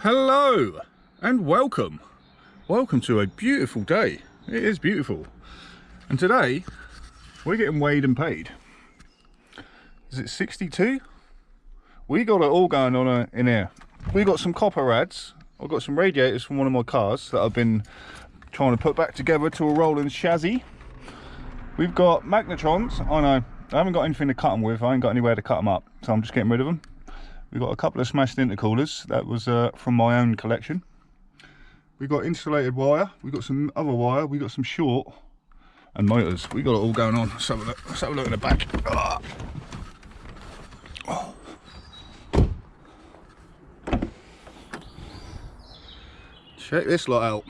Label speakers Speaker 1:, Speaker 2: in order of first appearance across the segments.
Speaker 1: Hello and welcome to a beautiful day. It is beautiful, and today we're getting weighed and paid. Is it 62? We got it all going on in here. We got some copper rads. I've got some radiators from one of my cars that I've been trying to put back together to a rolling chassis. We've got magnetrons. I know I haven't got anything to cut them with. I ain't got anywhere to cut them up, so I'm just getting rid of them. We've got a couple of smashed intercoolers. That was from my own collection. We've got insulated wire. We've got some other wire. We've got some short and motors. We got it all going on. Let's have a look. Let's have a look in the back. Oh. Check this lot out.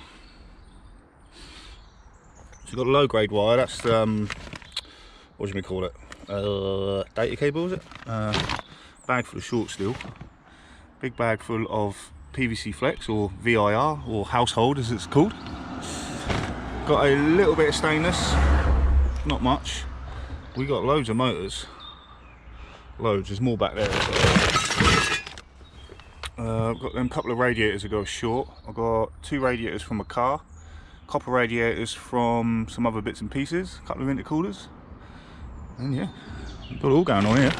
Speaker 1: So we've got a low grade wire. That's what do we call it? Data cable, is it? Bag full of short steel, big bag full of PVC flex or VIR or household as it's called. Got a little bit of stainless, not much. We got loads of motors, loads. There's more back there. I've got them couple of radiators that go short. I've got two radiators from a car, copper radiators from some other bits and pieces, a couple of intercoolers, and yeah, we've got it all going on here.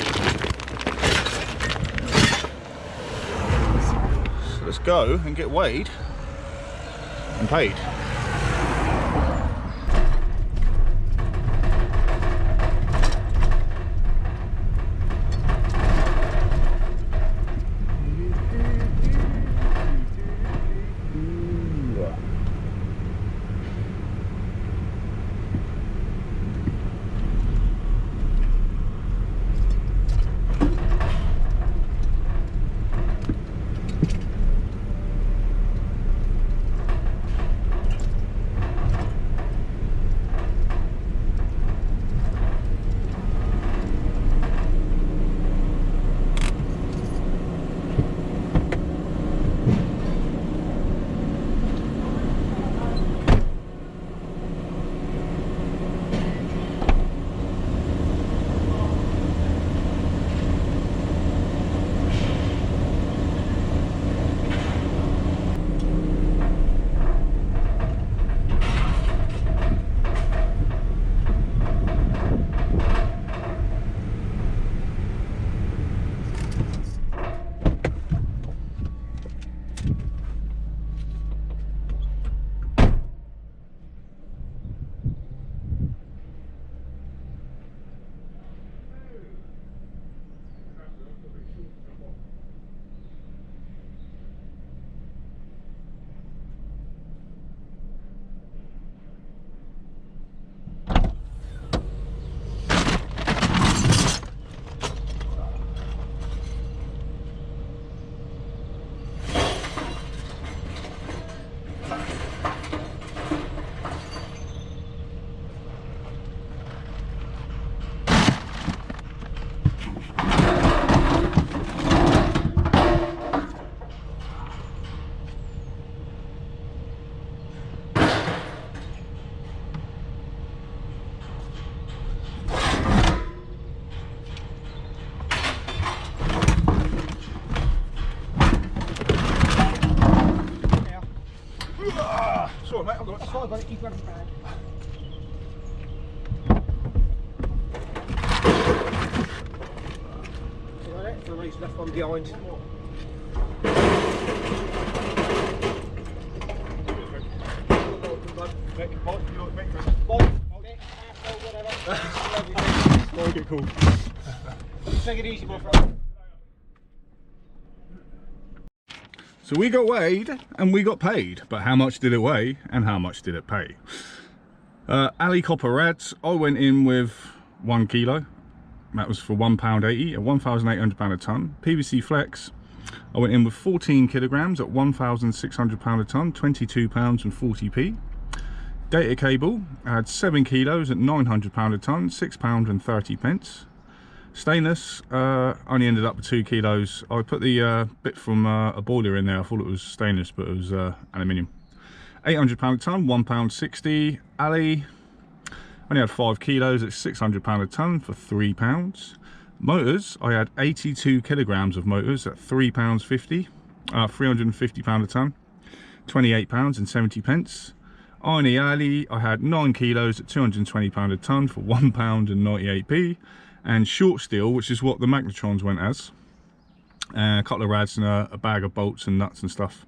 Speaker 1: Let's go and get weighed and paid. Sorry mate, I've got it. That's fine, buddy. Keep running back. See like that? For the race left one behind. Okay, cool. Take it easy, my friend. So we got weighed and we got paid, but how much did it weigh and how much did it pay? Ali copper rads, I went in with 1 kilo. That was for £1.80 at £1,800 a tonne. PVC flex, I went in with 14 kilograms at £1,600 a tonne, £22 and 40p. Data cable, I had 7 kilos at £900 a tonne, £6 and 30p. Stainless, only ended up with 2 kilos. I put the bit from a boiler in there. I thought it was stainless, but it was aluminium. £800 a tonne, £1.60. Ali, only had 5 kilos at £600 a tonne for £3. Motors, I had 82 kilograms of motors at £3.50. £350 a tonne, £28.70. Irony Alley, I had 9 kilos at £220 a tonne for £1.98. And short steel, which is what the magnetrons went as, a couple of rads and a bag of bolts and nuts and stuff.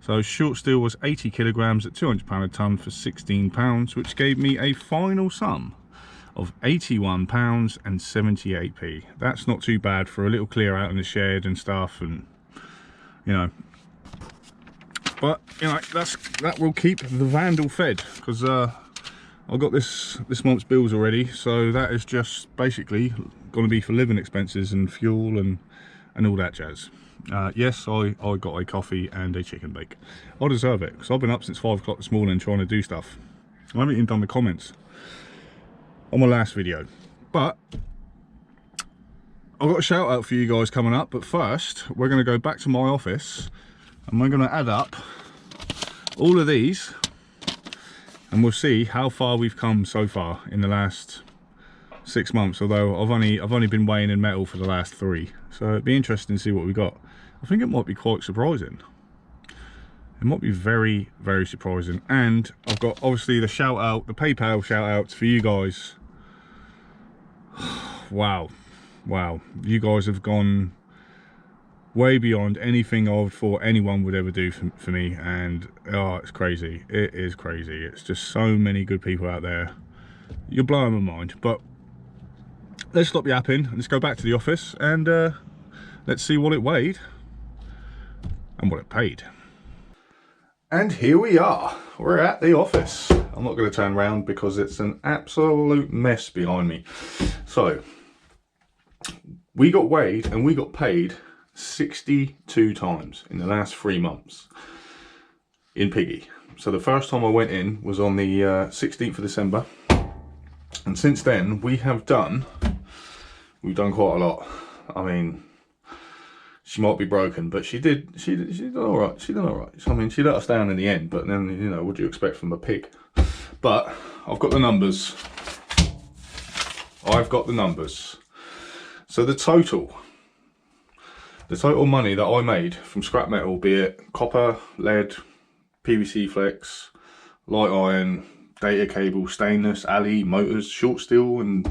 Speaker 1: So short steel was 80 kilograms at £200 a tonne for £16, which gave me a final sum of £81.78. That's not too bad for a little clear out in the shed and stuff, and you know. But you know, that will keep the Vandal fed, because I've got this month's bills already, so that is just basically going to be for living expenses and fuel and all that jazz. Yes, I got a coffee and a chicken bake. I deserve it, because I've been up since 5 o'clock this morning trying to do stuff. I haven't even done the comments on my last video, but I've got a shout out for you guys coming up. But first, we're going to go back to my office and we're going to add up all of these, and we'll see how far we've come so far in the last 6 months. Although I've only been weighing in metal for the last 3, so it'd be interesting to see what we got. I think it might be quite surprising. It might be very, very surprising. And I've got obviously the shout out, the PayPal shout outs for you guys. Wow, you guys have gone way beyond anything I would thought anyone would ever do for me, and oh, it's crazy. It is crazy. It's just so many good people out there. You're blowing my mind. But let's stop yapping and let's go back to the office and let's see what it weighed and what it paid. And here we are, we're at the office. I'm not going to turn around because it's an absolute mess behind me. So we got weighed and we got paid 62 times in the last 3 months in Piggy. So the first time I went in was on the 16th of December, and since then we've done quite a lot. I mean, she might be broken, but she did all right. She did all right. I mean, she let us down in the end, but then, you know, what do you expect from a pig? But I've got the numbers. So the total money that I made from scrap metal, be it copper, lead, PVC flex, light iron, data cable, stainless, alley, motors, short steel and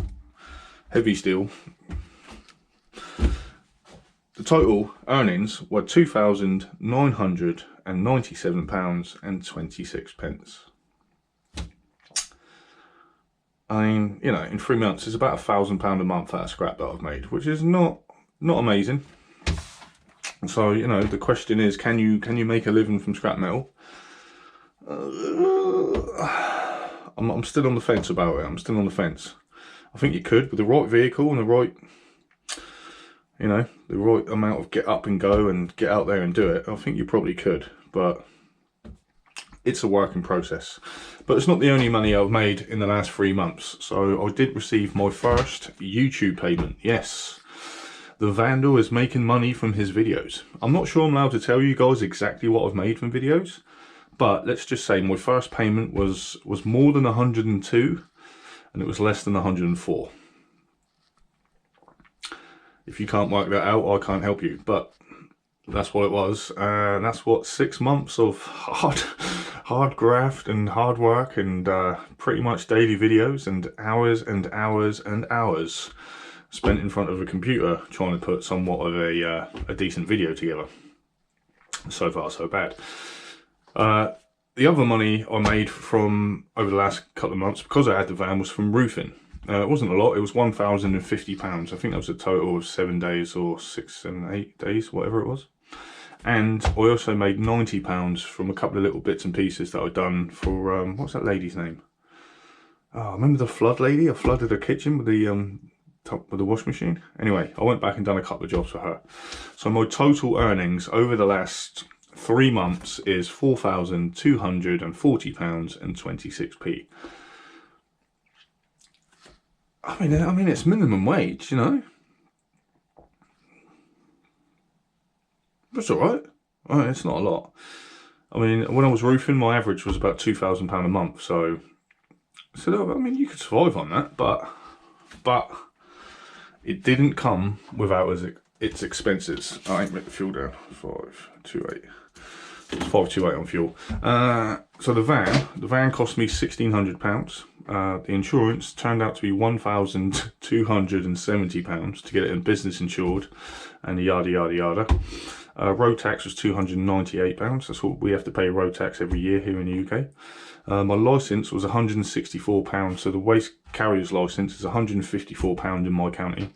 Speaker 1: heavy steel, the total earnings were £2,997.26. I mean, you know, in 3 months, it's about £1,000 a month out of scrap that I've made, which is not amazing. So, you know, the question is, can you make a living from scrap metal? I'm still on the fence about it. I'm still on the fence. I think you could, with the right vehicle and the right, you know, the right amount of get up and go and get out there and do it. I think you probably could, but it's a work in process. But it's not the only money I've made in the last 3 months. So I did receive my first YouTube payment. Yes, the Vandal is making money from his videos. I'm not sure I'm allowed to tell you guys exactly what I've made from videos, but let's just say my first payment was more than 102, and it was less than 104. If you can't work that out, I can't help you, but that's what it was. And that's what 6 months of hard graft and hard work and pretty much daily videos and hours and hours and hours spent in front of a computer trying to put somewhat of a decent video together. So far, so bad. The other money I made from over the last couple of months, because I had the van, was from roofing. It wasn't a lot, it was £1,050. I think that was a total of 7 days or 6 and 8 days, whatever it was. And I also made £90 from a couple of little bits and pieces that I'd done for, what's that lady's name? Oh, remember the flood lady? I flooded her kitchen with the top with the wash machine. Anyway, I went back and done a couple of jobs for her. So my total earnings over the last 3 months is £4,240.26. I mean, it's minimum wage, you know. That's all right. It's not a lot. I mean, when I was roofing, my average was about £2,000 a month. So I mean, you could survive on that, but it didn't come without its expenses. I ain't written the fuel down. 528. It's 528 on fuel. So the van cost me £1,600. The insurance turned out to be £1,270 to get it in business insured, and yada yada yada. Road tax was £298. That's what we have to pay road tax every year here in the UK. My licence was £164. So the waste carrier's licence is £154 in my county,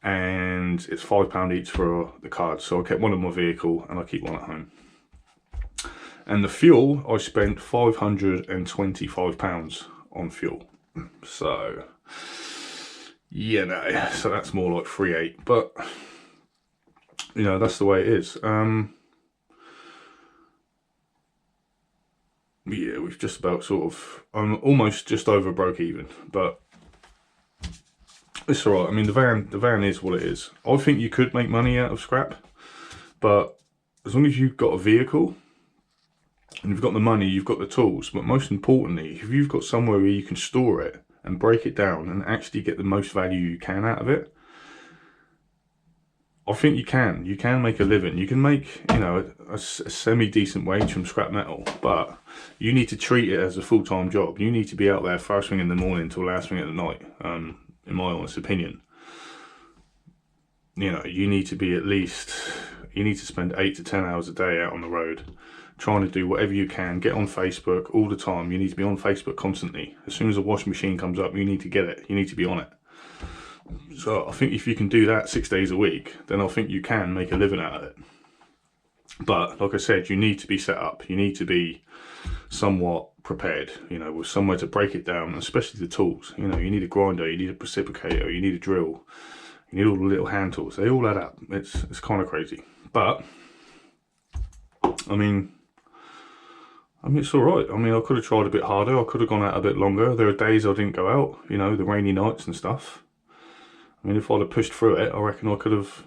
Speaker 1: and it's £5 each for the cards. So I kept one in my vehicle and I keep one at home. And the fuel, I spent £525 on fuel. So, you know, so that's more like 3.8. But, you know, that's the way it is. Yeah, we've just about sort of, I'm almost just over broke even. But it's alright. I mean, the van is what it is. I think you could make money out of scrap. But as long as you've got a vehicle, and you've got the money, you've got the tools, but most importantly, if you've got somewhere where you can store it and break it down and actually get the most value you can out of it, I think you can make a living. You can make, you know, a semi-decent wage from scrap metal, but you need to treat it as a full-time job. You need to be out there first thing in the morning till last thing at the night, in my honest opinion. You know, you need to be at least, you need to spend 8 to 10 hours a day out on the road, trying to do whatever you can. Get on Facebook all the time. You need to be on Facebook constantly. As soon as a washing machine comes up, you need to get it. You need to be on it. So I think if you can do that 6 days a week, then I think you can make a living out of it. But like I said, you need to be set up. You need to be somewhat prepared, you know, with somewhere to break it down, especially the tools. You know, you need a grinder, you need a precipitator, you need a drill, you need all the little hand tools. They all add up. It's kind of crazy. But I mean, it's alright. I mean, I could have tried a bit harder. I could have gone out a bit longer. There are days I didn't go out, you know, the rainy nights and stuff. I mean, if I'd have pushed through it, I reckon I could have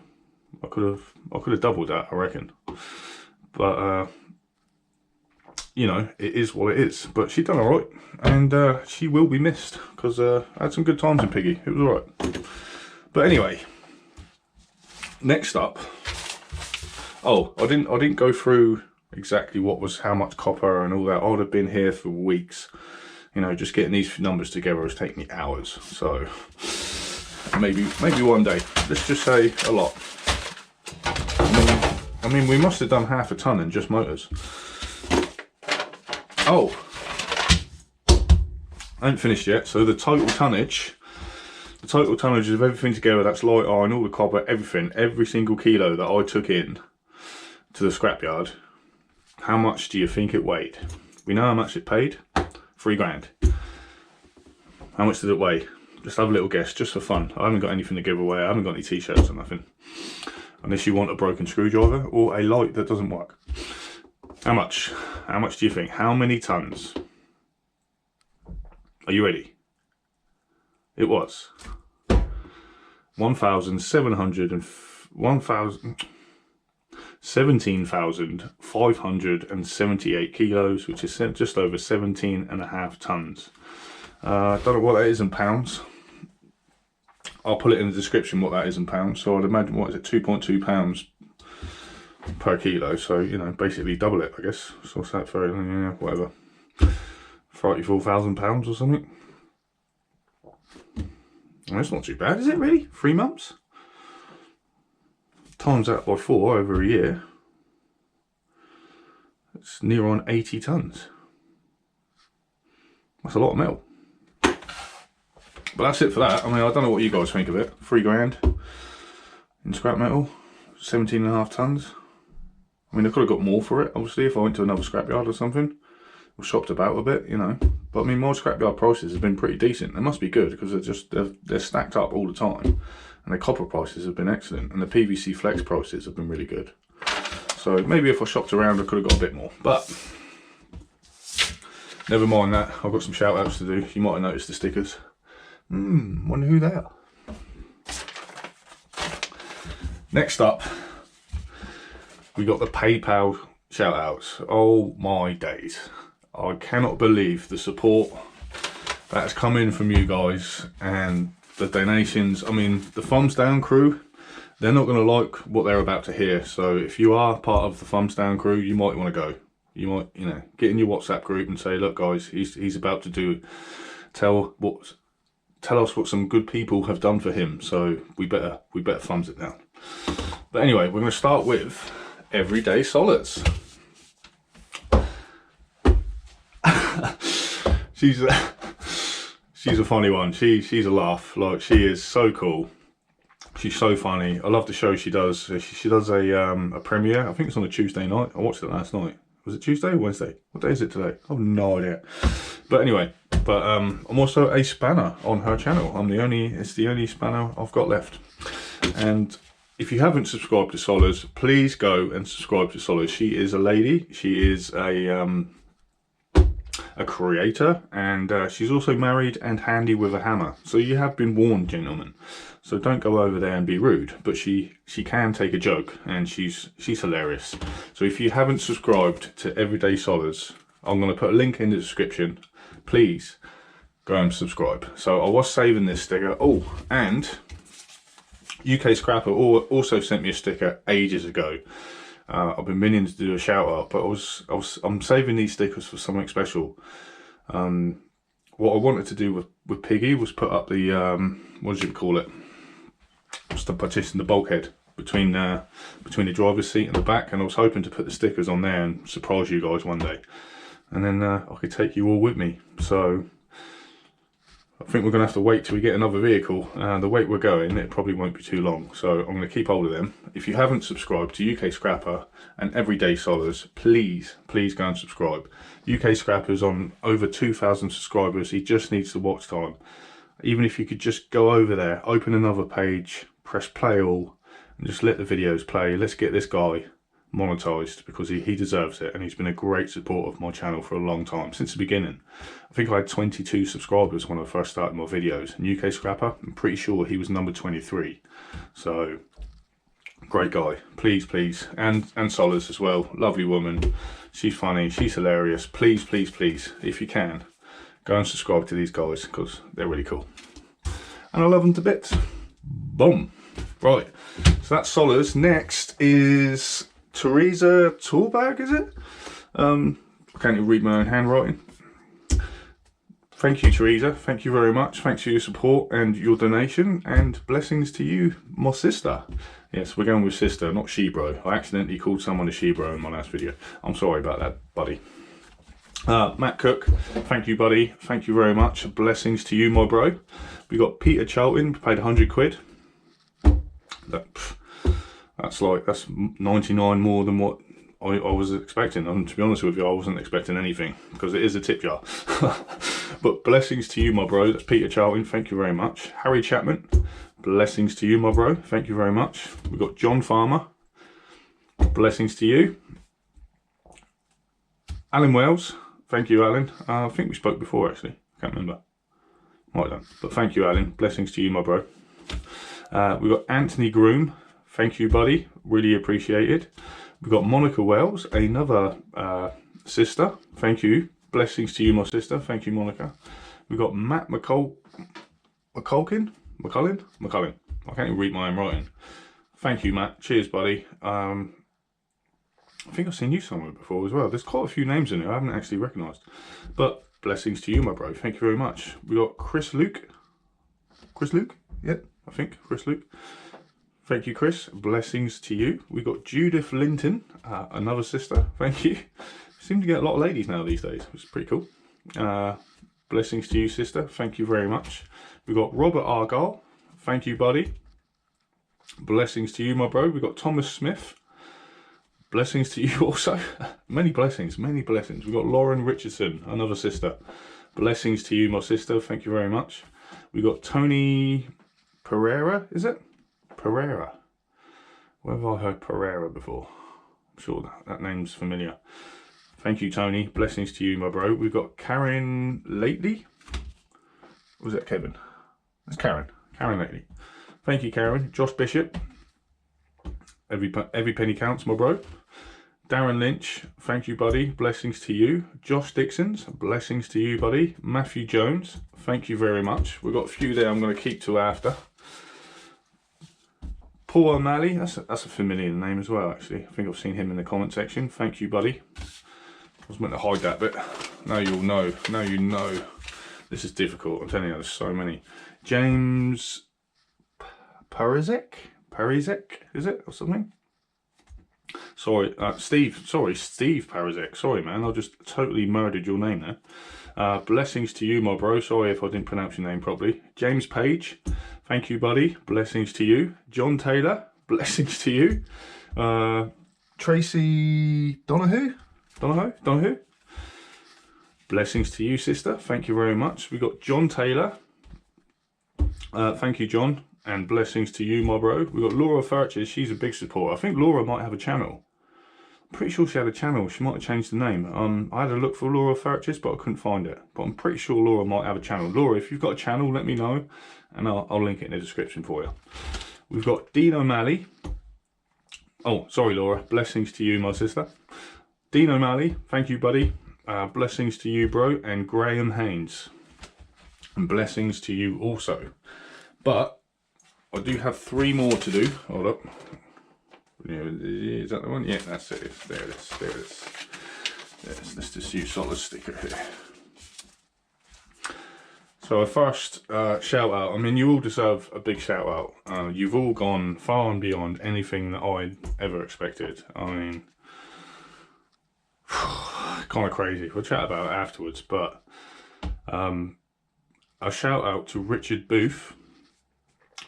Speaker 1: doubled that, I reckon. But, you know, it is what it is. But she done alright, and she will be missed, because I had some good times in Piggy. It was alright. But anyway, next up, oh, I didn't go through exactly what was how much copper and all that. I would have been here for weeks. You know, just getting these numbers together has taken me hours. So maybe one day. Let's just say a lot. I mean, we must have done half a ton in just motors. Oh, I ain't finished yet. So the total tonnage of everything together, that's light iron, all the copper, everything, every single kilo that I took in to the scrapyard. How much do you think it weighed? We know how much it paid. 3 grand. How much did it weigh? Just have a little guess, just for fun. I haven't got anything to give away. I haven't got any t-shirts or nothing. Unless you want a broken screwdriver or a light that doesn't work. How much? How much do you think? How many tons? Are you ready? It was 17,578 kilos, which is just over 17.5 tons. I don't know what that is in pounds. I'll put it in the description what that is in pounds. So I'd imagine, what is it, 2.2 pounds per kilo. So, you know, basically double it, I guess. So what's that for, yeah, whatever, 34,000 pounds or something. That's not too bad, is it really? 3 months? Times that by 4 over a year. It's near on 80 tons. That's a lot of metal. But that's it for that. I mean, I don't know what you guys think of it. 3 grand in scrap metal, 17.5 tons. I mean, I could have got more for it, obviously, if I went to another scrapyard or something, or shopped about a bit, you know. But I mean, my scrapyard prices have been pretty decent. They must be good, because they're stacked up all the time, and the copper prices have been excellent, and the PVC flex prices have been really good. So maybe if I shopped around, I could have got a bit more. But never mind that. I've got some shout outs to do. You might have noticed the stickers. Wonder who they are. Next up, we got the PayPal shout outs. Oh my days. I cannot believe the support that's come in from you guys and the donations. I mean, the thumbs down crew, they're not going to like what they're about to hear. So if you are part of the thumbs down crew, you might want to go. You might, you know, get in your WhatsApp group and say, look guys, he's about to tell us what some good people have done for him. So we better thumbs it down. But anyway, we're going to start with everyday solids. She's a funny one. She's a laugh. Like, she is so cool. She's so funny. I love the show she does. She does a premiere. I think it's on a Tuesday night. I watched it last night. Was it Tuesday or Wednesday? What day is it today? I have no idea. But anyway, I'm also a spanner on her channel. It's the only spanner I've got left. And if you haven't subscribed to Solas, please go and subscribe to Solas. She is a lady. She is a creator, and she's also married and handy with a hammer. So you have been warned, gentlemen. So don't go over there and be rude. But she can take a joke, and she's hilarious. So if you haven't subscribed to Everyday Solids, I'm going to put a link in the description. Please go and subscribe. So I was saving this sticker. Oh, and UK Scrapper also sent me a sticker ages ago. I've been meaning to do a shout out, but I'm saving these stickers for something special. What I wanted to do with Piggy was put up the what do you call it? What's the partition, the bulkhead between the driver's seat and the back, and I was hoping to put the stickers on there and surprise you guys one day, and then I could take you all with me. So I think we're going to have to wait till we get another vehicle. The weight we're going, it probably won't be too long. So I'm going to keep hold of them. If you haven't subscribed to UK Scrapper and Everyday Solids, please go and subscribe. UK Scrapper's on over 2,000 subscribers. He just needs the watch time. Even if you could just go over there, open another page, press play all, and just let the videos play. Let's get this guy monetized, because he deserves it, and he's been a great support of my channel for a long time, since the beginning. I think I had 22 subscribers when I first started my videos, and UK Scrapper, I'm pretty sure he was number 23. So great guy. Please and Solas as well, lovely woman. She's funny, she's hilarious. Please, if you can, go and subscribe to these guys, because they're really cool and I love them to bits. Boom. Right, so that's Solas. Next is Teresa Torberg, is it? I can't even read my own handwriting. Thank you, Teresa. Thank you very much. Thanks for your support and your donation, and blessings to you, my sister. Yes, we're going with sister, not she-bro. I accidentally called someone a she-bro in my last video. I'm sorry about that, buddy. Matt Cook, thank you, buddy. Thank you very much. Blessings to you, my bro. We got Peter Charlton, paid 100 quid. That's 99 more than what I was expecting. And to be honest with you, I wasn't expecting anything, because it is a tip jar. But blessings to you, my bro. That's Peter Charlton. Thank you very much. Harry Chapman. Blessings to you, my bro. Thank you very much. We've got John Farmer. Blessings to you. Alan Wells. Thank you, Alan. I think we spoke before, actually. Can't remember. Might have done. But thank you, Alan. Blessings to you, my bro. We've got Anthony Groom. Thank you, buddy. Really appreciated. We've got Monica Wells, another sister. Thank you. Blessings to you, my sister. Thank you, Monica. We've got Matt McCullin. I can't even read my own writing. Thank you, Matt. Cheers, buddy. I think I've seen you somewhere before as well. There's quite a few names in here I haven't actually recognised. But blessings to you, my bro. Thank you very much. We got Chris Luke. Chris Luke? Yep, I think. Chris Luke. Thank you, Chris. Blessings to you. We got Judith Linton, another sister. Thank you. Seem to get a lot of ladies now these days, which is pretty cool. Blessings to you, sister. Thank you very much. We got Robert Argyle. Thank you, buddy. Blessings to you, my bro. We got Thomas Smith. Blessings to you also. Many blessings, many blessings. We got Lauren Richardson, another sister. Blessings to you, my sister. Thank you very much. We got Tony Pereira, is it? Pereira. Where have I heard Pereira before? I'm sure that name's familiar. Thank you, Tony. Blessings to you, my bro. We've got Karen Lately. Or was that Kevin? It's Karen. Karen Lately. Thank you, Karen. Josh Bishop. Every penny counts, my bro. Darren Lynch. Thank you, buddy. Blessings to you. Josh Dixons. Blessings to you, buddy. Matthew Jones. Thank you very much. We've got a few there I'm going to keep to after. Paul O'Malley, that's a familiar name as well, actually. I think I've seen him in the comment section. Thank you, buddy. I was meant to hide that bit. Now you'll know. Now you know. This is difficult. I'm telling you, there's so many. James Parizek, is it, or something? Sorry, Steve. Sorry, Steve Parizek. Sorry, man. I just totally murdered your name there. Blessings to you, my bro. Sorry if I didn't pronounce your name properly. James Page. Thank you, buddy. Blessings to you. John Taylor. Blessings to you. Tracy Donahue. Blessings to you, sister. Thank you very much. We got John Taylor. Thank you, John. And blessings to you, my bro. We got Laura Furches. She's a big supporter. I think Laura might have a channel. I'm pretty sure she had a channel. She might have changed the name. I had a look for Laura Furches, but I couldn't find it. But I'm pretty sure Laura might have a channel. Laura, if you've got a channel, let me know, and I'll link it in the description for you. We've got Dean O'Malley. Oh, sorry, Laura. Blessings to you, my sister. Dean O'Malley. Thank you, buddy. Blessings to you, bro. And Graham Haynes. And blessings to you also. But I do have 3 more to do. Hold up. Is that the one? Yeah, that's it. There it is. There it is. Yes, let's just use solid sticker here. So first, shout out. I mean, you all deserve a big shout out. You've all gone far and beyond anything that I ever expected. I mean, kind of crazy. We'll chat about it afterwards. But a shout out to Richard Booth.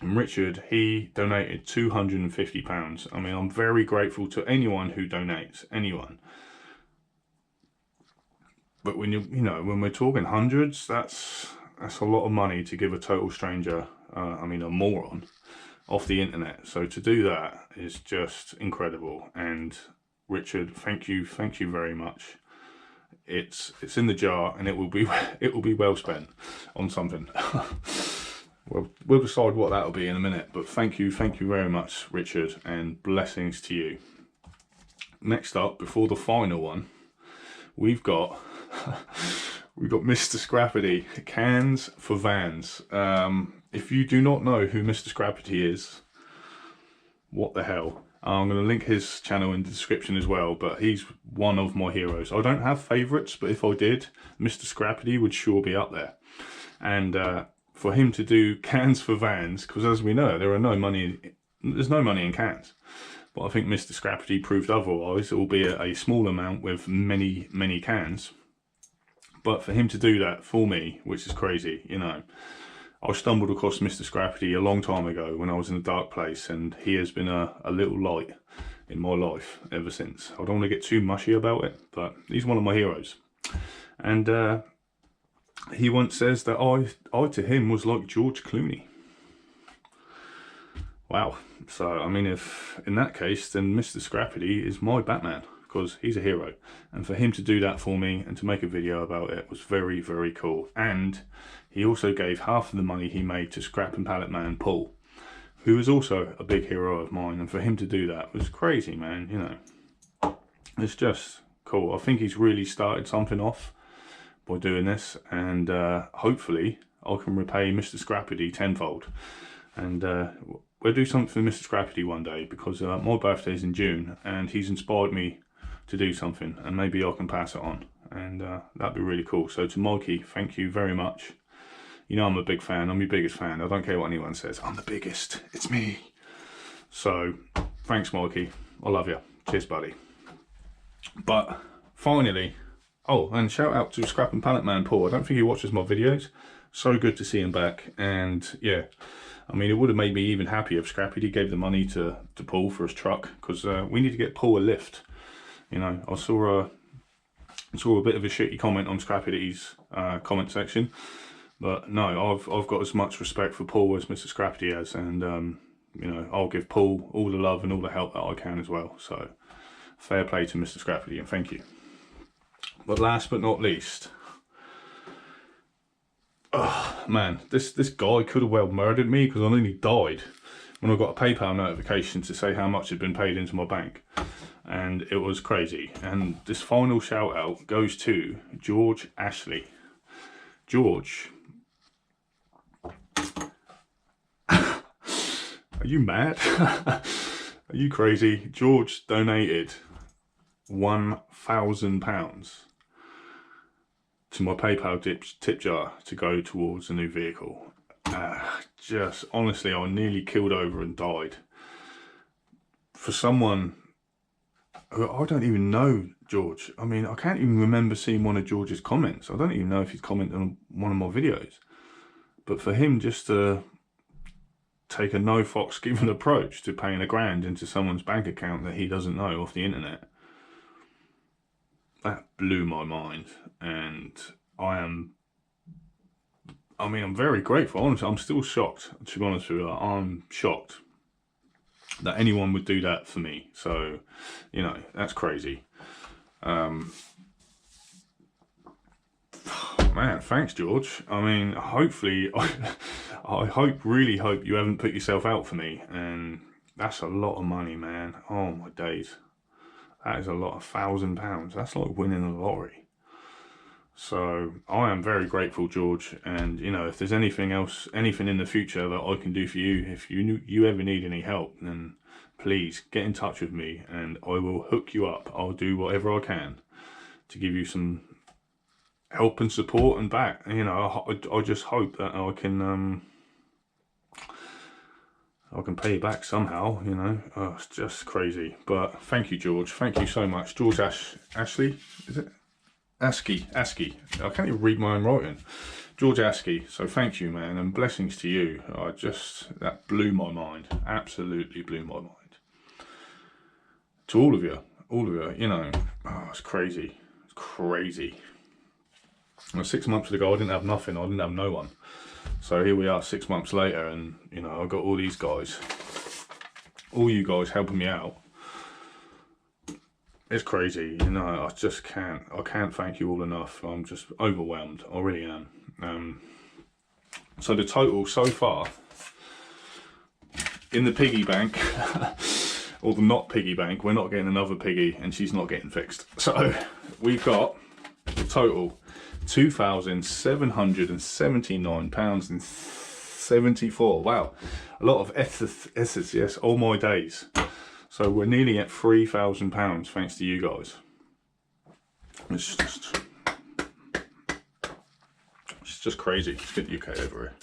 Speaker 1: And Richard, he donated £250. I mean, I'm very grateful to anyone who donates, anyone. But when when we're talking hundreds, that's a lot of money to give a total stranger, I mean a moron, off the internet. So to do that is just incredible. And Richard, thank you very much. It's in the jar, and it will be well spent on something. We'll decide what that'll be in a minute, but thank you very much, Richard, and blessings to you. Next up, before the final one, we've got Mr. Scrappity, Cans for Vans. If you do not know who Mr. Scrappity is, what the hell? I'm going to link his channel in the description as well, but he's one of my heroes. I don't have favourites, but if I did, Mr. Scrappity would sure be up there. And for him to do Cans for Vans, because as we know, there's no money in cans. But I think Mr. Scrappity proved otherwise, albeit a small amount with many cans. But for him to do that for me, which is crazy, you know. I stumbled across Mr. Scrappity a long time ago when I was in a dark place, and he has been a little light in my life ever since. I don't want to get too mushy about it, but he's one of my heroes. And he once says that I to him was like George Clooney. Wow. So, I mean, if in that case, then Mr. Scrappity is my Batman, because he's a hero. And for him to do that for me and to make a video about it was very cool. And he also gave half of the money he made to Scrap and Pallet Man Paul, who is also a big hero of mine. And for him to do that was crazy, man, you know. It's just cool. I think he's really started something off by doing this, and hopefully I can repay Mr. Scrappity tenfold. And we'll do something for Mr. Scrappity one day, because my birthday is in June, and he's inspired me to do something, and maybe I can pass it on, and that'd be really cool. So to Mikey, thank you very much. You know I'm a big fan. I'm your biggest fan. I don't care what anyone says. I'm the biggest. It's me. So thanks, Mikey. I love you. Cheers, buddy. But finally, oh, and shout out to Scrap and Pallet Man Paul. I don't think he watches my videos. So good to see him back. And yeah, I mean, it would have made me even happier if Scrappity gave the money to Paul for his truck, because we need to get Paul a lift. You know, I saw a bit of a shitty comment on Scrappity's comment section, but no, I've got as much respect for Paul as Mr. Scrappity has, and you know, I'll give Paul all the love and all the help that I can as well. So fair play to Mr. Scrappity, and thank you. But last but not least, oh man, this guy could have well murdered me, because I nearly died when I got a PayPal notification to say how much had been paid into my bank, and it was crazy. And this final shout out goes to George Ashley. George, Are you mad? Are you crazy? George donated £1,000 to my PayPal tip jar to go towards a new vehicle. Just honestly, I nearly killed over and died. For someone who I don't even know, George. I mean, I can't even remember seeing one of George's comments. I don't even know if he's commented on one of my videos. But for him just to take a no fox given approach to paying £1,000 into someone's bank account that he doesn't know off the internet, that blew my mind. And I'm very grateful. Honestly, I'm still shocked, to be honest with you. I'm shocked that anyone would do that for me. So, you know, that's crazy. Man, thanks, George. I mean, hopefully, I really hope you haven't put yourself out for me. And that's a lot of money, man. Oh my days. That is a lot of £1,000. That's like winning the lottery. So I am very grateful, George. And you know, if there's anything else, anything in the future that I can do for you, if you ever need any help, then please get in touch with me and I will hook you up. I'll do whatever I can to give you some help and support and back. You know, I just hope that I can pay you back somehow, you know. Oh, it's just crazy. But thank you, George. Thank you so much. George Ashley, is it? Askey. I can't even read my own writing. George Askey. So thank you, man, and blessings to you. That blew my mind. Absolutely blew my mind. To all of you, you know, oh, it's crazy. It's crazy. Well, 6 months ago, I didn't have nothing. I didn't have no one. So here we are 6 months later, and you know, I've got all these guys, all you guys helping me out. It's crazy, you know. I can't thank you all enough. I'm just overwhelmed. I really am. So the total so far in the piggy bank, or the not piggy bank, we're not getting another piggy, and she's not getting fixed. So we've got the total £2,779.74. Wow, a lot of S's, yes, all my days. So we're nearly at £3,000 thanks to you guys. It's just crazy. Let's get the UK over here.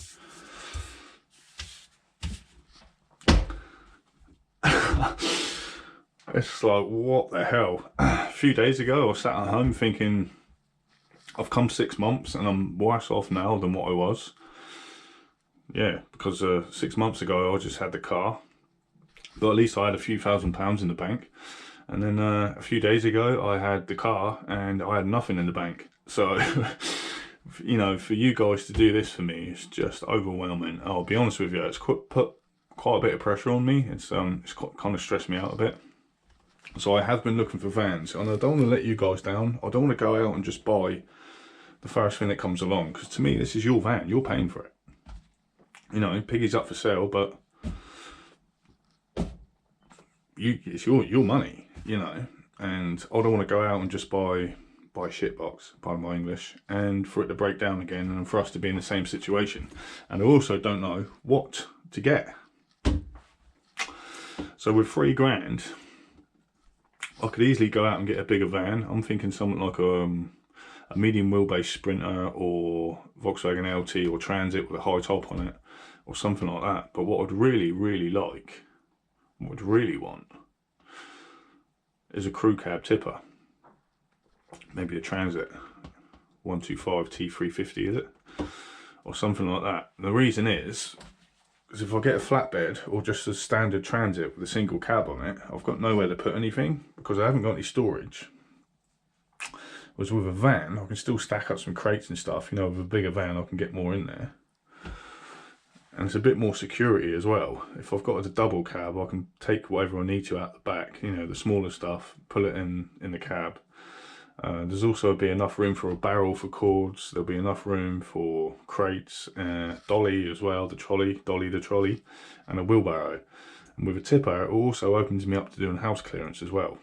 Speaker 1: It's like, what the hell? A few days ago I was sat at home thinking, I've come 6 months and I'm worse off now than what I was. Yeah, because 6 months ago I just had the car, but at least I had a few £1,000s in the bank. And then a few days ago I had the car and I had nothing in the bank. So, you know, for you guys to do this for me, it's just overwhelming. I'll be honest with you, it's put quite a bit of pressure on me. It's kind of stressed me out a bit. So I have been looking for vans, and I don't want to let you guys down. I don't want to go out and just buy the first thing that comes along, because to me this is your van, you're paying for it. You know, piggy's up for sale, but it's your money, you know. And I don't want to go out and just buy a shit box, pardon my English, and for it to break down again and for us to be in the same situation. And I also don't know what to get. So with £3,000 I could easily go out and get a bigger van. I'm thinking something like a medium wheelbase Sprinter or Volkswagen LT or Transit with a high top on it, or something like that. But what I'd really like, what I'd really want, is a crew cab tipper. Maybe a Transit 125 T350, is it? Or something like that. And the reason is, because if I get a flatbed or just a standard Transit with a single cab on it, I've got nowhere to put anything because I haven't got any storage. Whereas with a van, I can still stack up some crates and stuff. You know, with a bigger van, I can get more in there. And it's a bit more security as well. If I've got a double cab, I can take whatever I need to out the back, you know, the smaller stuff, pull it in the cab. There's also be enough room for a barrel for cords. There'll be enough room for crates, dolly as well, dolly the trolley, and a wheelbarrow. And with a tipper, it also opens me up to doing house clearance as well.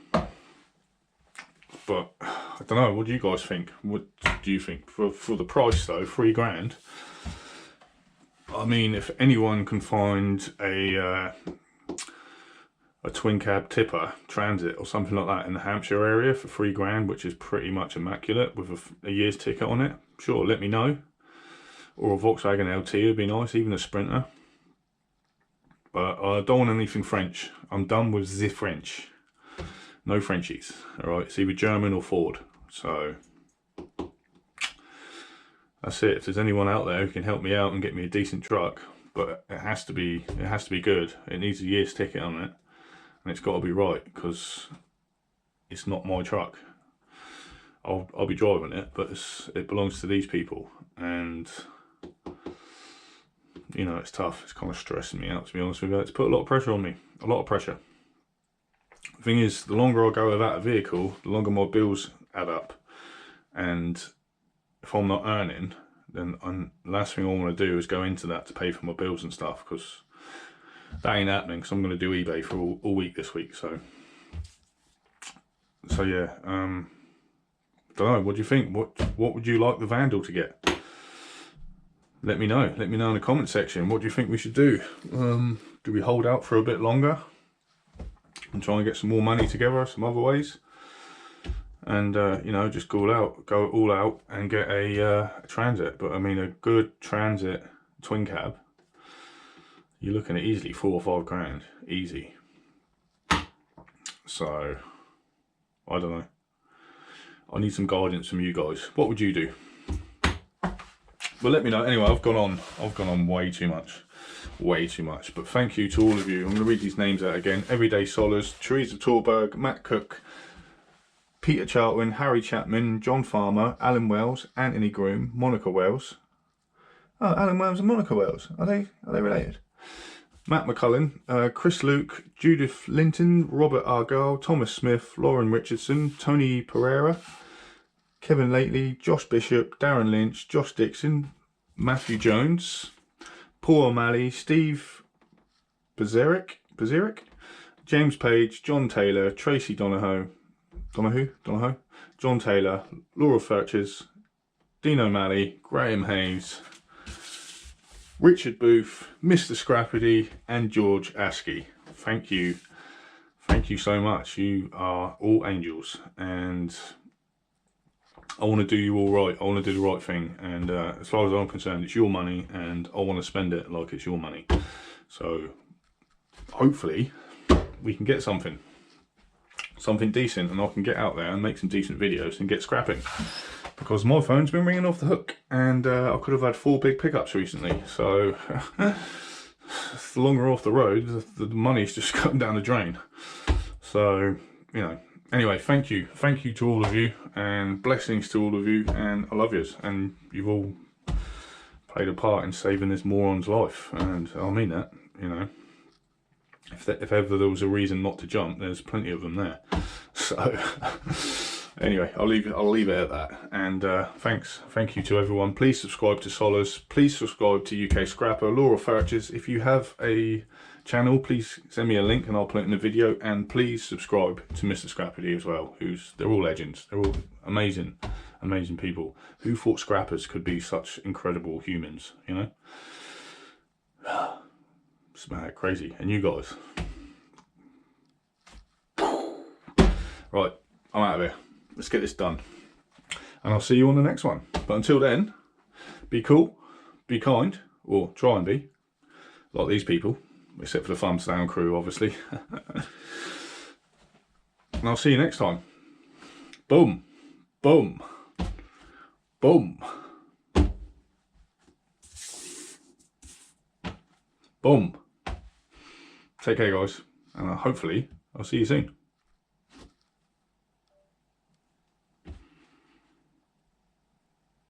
Speaker 1: But I don't know, what do you guys think? What do you think? For the price though, £3,000, I mean, if anyone can find a twin cab tipper transit or something like that in the Hampshire area for £3 which is pretty much immaculate with a year's ticket on it, sure, let me know. Or a Volkswagen LT would be nice, even a Sprinter. But I don't want anything French. I'm done with the French. No Frenchies. Alright, it's either German or Ford. So that's it. If there's anyone out there who can help me out and get me a decent truck, but it has to be good. It needs a year's ticket on it, and it's got to be right, because it's not my truck. I'll be driving it, but it belongs to these people, and you know, it's tough. It's kind of stressing me out, to be honest with you. It's put a lot of pressure on me. A lot of pressure. The thing is, the longer I go without a vehicle, the longer my bills add up. And if I'm not earning, then the last thing I want to do is go into that to pay for my bills and stuff, because that ain't happening, because I'm going to do eBay for all week this week. So yeah, don't know. What do you think? What would you like the Vandal to get? Let me know. Let me know in the comment section. What do you think we should do? Do we hold out for a bit longer and try and get some more money together some other ways? And you know, just go all out and get a transit. But I mean, a good transit twin cab, you're looking at easily £4 or £5 easy. So I don't know. I need some guidance from you guys. What would you do? But let me know. Anyway, I've gone on way too much. But thank you to all of you. I'm going to read these names out again. Everyday Solace, Teresa Torberg, Matt Cook, Peter Charlton, Harry Chapman, John Farmer, Alan Wells, Anthony Groom, Monica Wells. Oh, Alan Wells and Monica Wells. Are they related? Matt McCullen, Chris Luke, Judith Linton, Robert Argyle, Thomas Smith, Lauren Richardson, Tony Pereira, Kevin Lately, Josh Bishop, Darren Lynch, Josh Dixon, Matthew Jones, Paul O'Malley, Steve Bazeric, James Page, John Taylor, Tracy Donohoe, John Taylor, Laura Furches, Dean O'Malley, Graham Hayes, Richard Booth, Mr. Scrappity, and George Askey. Thank you so much. You are all angels, and I want to do you all right. I want to do the right thing, and as far as I'm concerned, it's your money, and I want to spend it like it's your money. So hopefully we can get something decent, and I can get out there and make some decent videos and get scrapping, because my phone's been ringing off the hook, and I could have had 4 big pickups recently. So the longer off the road, the money's just going down the drain. So, you know, anyway, thank you to all of you, and blessings to all of you, and I love yous, and you've all played a part in saving this moron's life, and I mean that. You know, if ever there was a reason not to jump, there's plenty of them there. So anyway, I'll leave it at that, and thank you to everyone. Please subscribe to Solace, please subscribe to UK Scrapper, Laura Furches. If you have a channel, please send me a link and I'll put it in the video, and please subscribe to Mr. Scrappity as well, they're all legends. They're all amazing people. Who thought scrappers could be such incredible humans, you know? It's mad crazy. And you guys, right, I'm out of here. Let's get this done, and I'll see you on the next one. But until then, be cool, be kind, or try and be, like these people, except for the thumbs down crew, obviously. And I'll see you next time. Boom, boom, boom, boom. Take care, guys, and hopefully I'll see you soon.